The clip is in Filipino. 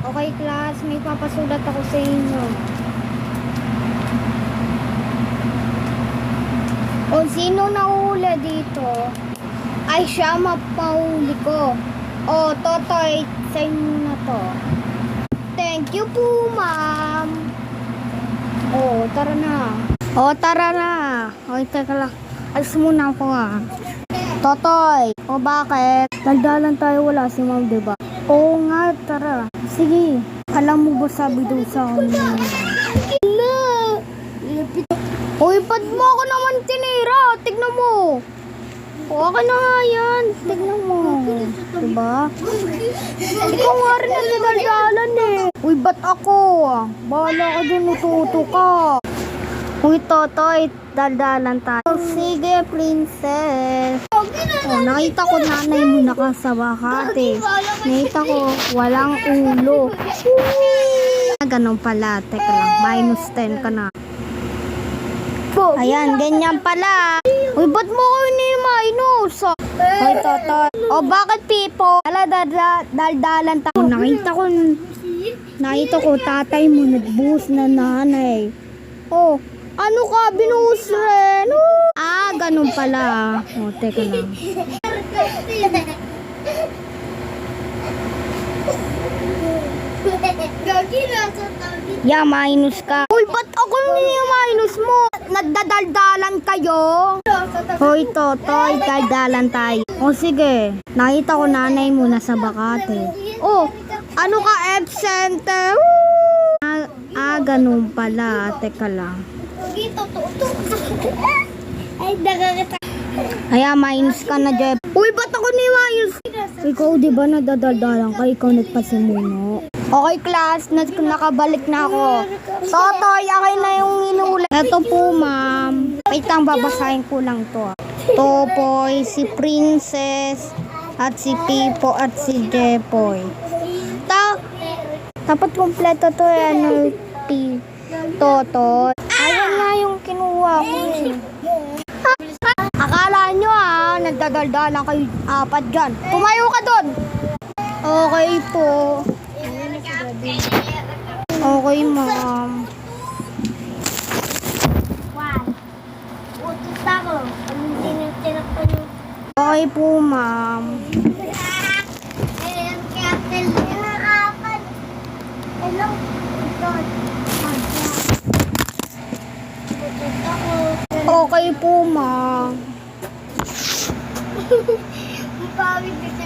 Okay, class, may papasulat ako sa inyo. Kung sino nahuli dito, ay siya mapahuli ko. O, Totoy, sa inyo na to. Thank you po, ma'am. O, tara na. O, tara na. O, teka lang. Alis muna ako Totoy, o bakit? Daldalan tayo, wala si ma'am, diba? Oo nga, tara. Sige, alam mo ba sabi doon sa kanya? Hala! Uy, ba't mo ako naman tinira? Tignan mo. O, akin na nga yan. Tignan mo. Diba? Ikaw nga rin ang nadaldalan Uy, ba't ako Bahala ka dun, ututo ka. Uy, Totoy, daldalan tayo. Sige, princess. Nakita ko nanay mo nakasabakate. Nakita ko walang ulo. Ganun pala. Teka lang, -10 ka na. Ayan, ganyan pala. Uy, ba't mo ko ini-minus? Uy, Totoy. O, bakit, Pipo? Daldalan tayo. Nakita ko tatay mo nagbuhos na nanay. Oh, ano ka? Binuhos rin. Ganun pala. O, teka lang. Minus ka. Uy, ba't ako minus mo? Nagdadaldalan kayo? Hoy, Totoy, daldalan tayo. O, sige. Nakita ko nanay mo nasa bakate. Oh, ano ka, absent? Ganun pala. Teka lang. Minus ka na, Jeff. Uy, ba't ako minus? Ikaw, di ba nadadaldalan ka? Ikaw nagpasimuno. Okay, class. Nakabalik na ako. Totoy, akin na yung inuulat. Ito po, ma'am. Wait lang, babasahin ko lang to. Topoy, si Princess, at si Pipo, at si Jepoy. Dapat kompleto to Totoy. Ayun nga yung kinuha ko Akala nyo nagdadaldalan kayo apat dyan. Tumayo ka dun. Okay po. Okay, ma'am. Okay po, ma'am. Okay po, ma'am. Pawit kasi